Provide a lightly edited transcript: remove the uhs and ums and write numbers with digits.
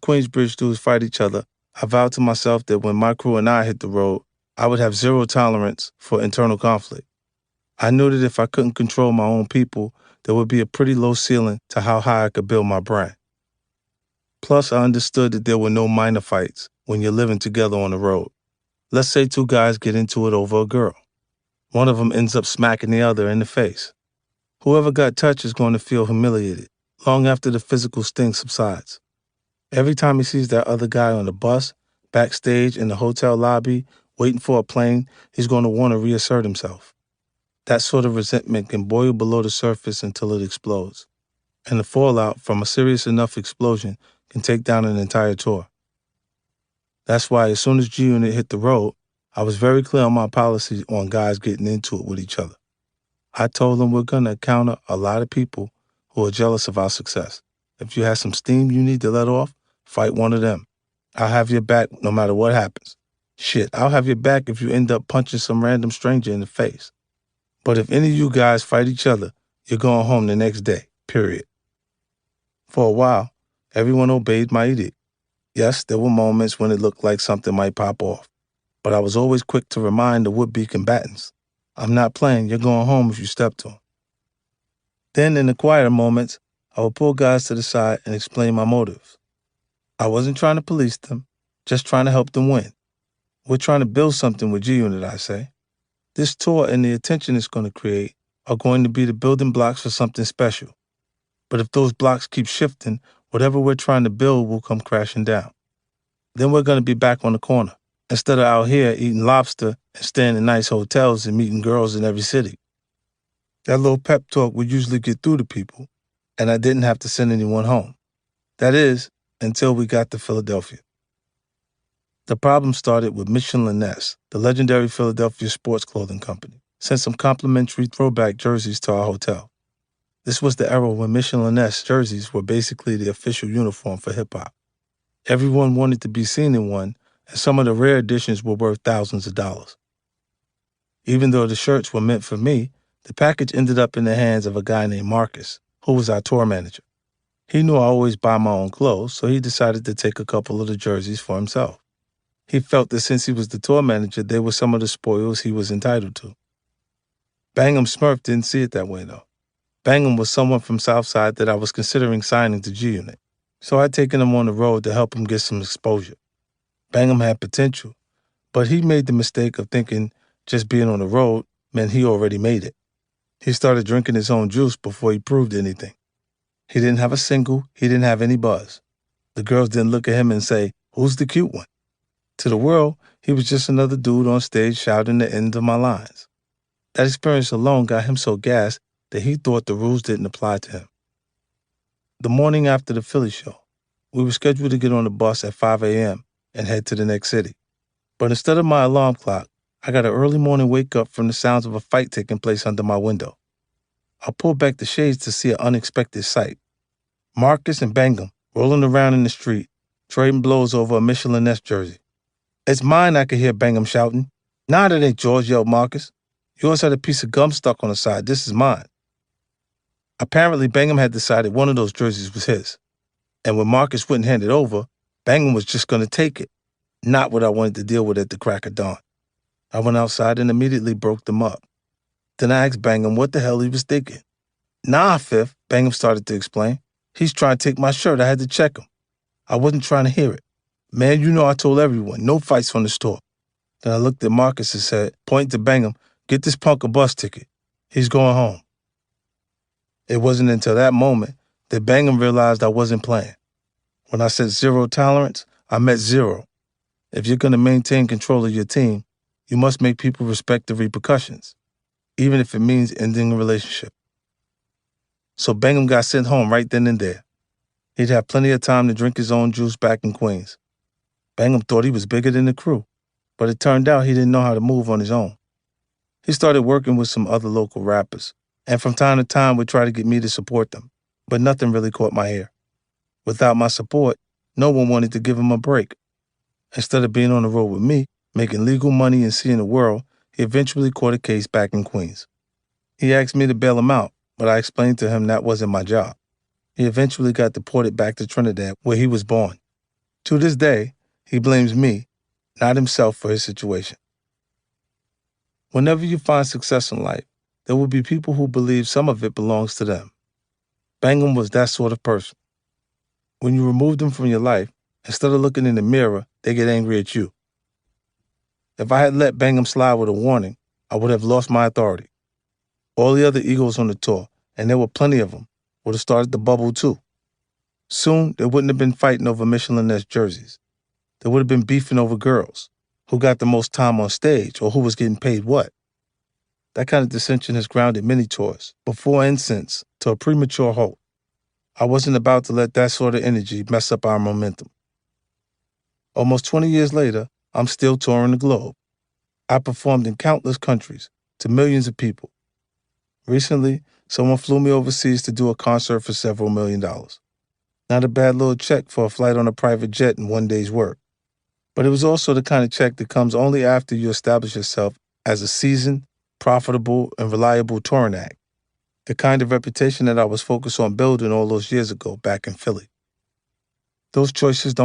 Queensbridge dudes fight each other, I vowed to myself that when my crew and I hit the road, I would have zero tolerance for internal conflict. I knew that if I couldn't control my own people, there would be a pretty low ceiling to how high I could build my brand. Plus, I understood that there were no minor fights when you're living together on the road. Let's say two guys get into it over a girl. One of them ends up smacking the other in the face. Whoever got touched is going to feel humiliated long after the physical sting subsides. Every time he sees that other guy on the bus, backstage, in the hotel lobby, waiting for a plane, he's going to want to reassert himself. That sort of resentment can boil below the surface until it explodes. And the fallout from a serious enough explosion can take down an entire tour. That's why as soon as G-Unit hit the road, I was very clear on my policy on guys getting into it with each other. I told them we're going to encounter a lot of people who are jealous of our success. If you have some steam you need to let off, fight one of them. I'll have your back no matter what happens. Shit, I'll have your back if you end up punching some random stranger in the face. But if any of you guys fight each other, you're going home the next day, period. For a while, everyone obeyed my edict. Yes, there were moments when it looked like something might pop off, but I was always quick to remind the would-be combatants, I'm not playing, you're going home if you step to them. Then, in the quieter moments, I would pull guys to the side and explain my motives. I wasn't trying to police them, just trying to help them win. We're trying to build something with G-Unit, I say. This tour and the attention it's going to create are going to be the building blocks for something special. But if those blocks keep shifting, whatever we're trying to build will come crashing down. Then we're going to be back on the corner, instead of out here eating lobster and staying in nice hotels and meeting girls in every city. That little pep talk would usually get through to people, and I didn't have to send anyone home. That is, until we got to Philadelphia. The problem started with Michelin Ness, the legendary Philadelphia sports clothing company, sent some complimentary throwback jerseys to our hotel. This was the era when Michelin Ness jerseys were basically the official uniform for hip-hop. Everyone wanted to be seen in one, and some of the rare editions were worth thousands of dollars. Even though the shirts were meant for me, the package ended up in the hands of a guy named Marcus, who was our tour manager. He knew I always buy my own clothes, so he decided to take a couple of the jerseys for himself. He felt that since he was the tour manager, they were some of the spoils he was entitled to. Bangham Smurf didn't see it that way, though. Bangham was someone from Southside that I was considering signing to G-Unit, so I'd taken him on the road to help him get some exposure. Bangham had potential, but he made the mistake of thinking just being on the road meant he already made it. He started drinking his own juice before he proved anything. He didn't have a single, he didn't have any buzz. The girls didn't look at him and say, "Who's the cute one?" To the world, he was just another dude on stage shouting the end of my lines. That experience alone got him so gassed that he thought the rules didn't apply to him. The morning after the Philly show, we were scheduled to get on the bus at 5 a.m. and head to the next city. But instead of my alarm clock, I got an early morning wake-up from the sounds of a fight taking place under my window. I pulled back the shades to see an unexpected sight. Marcus and Bangham rolling around in the street, trading blows over a Michelin Ness jersey. "It's mine," I could hear Bangham shouting. "Nah, that ain't yours," yelled Marcus. "Yours had a piece of gum stuck on the side. This is mine." Apparently, Bangham had decided one of those jerseys was his. And when Marcus wouldn't hand it over, Bangham was just going to take it. Not what I wanted to deal with at the crack of dawn. I went outside and immediately broke them up. Then I asked Bangham what the hell he was thinking. "Nah, Fifth," Bangham started to explain. "He's trying to take my shirt. I had to check him. I wasn't trying to hear it. Man, you know I told everyone, no fights from the store." Then I looked at Marcus and said, pointing to Bangham, "Get this punk a bus ticket. He's going home." It wasn't until that moment that Bangham realized I wasn't playing. When I said zero tolerance, I meant zero. If you're going to maintain control of your team, you must make people respect the repercussions, even if it means ending a relationship. So Bangham got sent home right then and there. He'd have plenty of time to drink his own juice back in Queens. Bangham thought he was bigger than the crew, but it turned out he didn't know how to move on his own. He started working with some other local rappers, and from time to time would try to get me to support them, but nothing really caught my ear. Without my support, no one wanted to give him a break. Instead of being on the road with me, making legal money and seeing the world, he eventually caught a case back in Queens. He asked me to bail him out, but I explained to him that wasn't my job. He eventually got deported back to Trinidad, where he was born. To this day, he blames me, not himself, for his situation. Whenever you find success in life, there will be people who believe some of it belongs to them. Bangham was that sort of person. When you remove them from your life, instead of looking in the mirror, they get angry at you. If I had let Bangham slide with a warning, I would have lost my authority. All the other Eagles on the tour, and there were plenty of them, would have started the bubble too. Soon, they wouldn't have been fighting over Michelin-esque jerseys. They would have been beefing over girls, who got the most time on stage or who was getting paid what. That kind of dissension has grounded many tours, before and since, to a premature halt. I wasn't about to let that sort of energy mess up our momentum. Almost 20 years later, I'm still touring the globe. I performed in countless countries, to millions of people. Recently, someone flew me overseas to do a concert for several $1,000,000. Not a bad little check for a flight on a private jet and one day's work. But it was also the kind of check that comes only after you establish yourself as a seasoned, profitable, and reliable touring act. The kind of reputation that I was focused on building all those years ago back in Philly. Those choices don't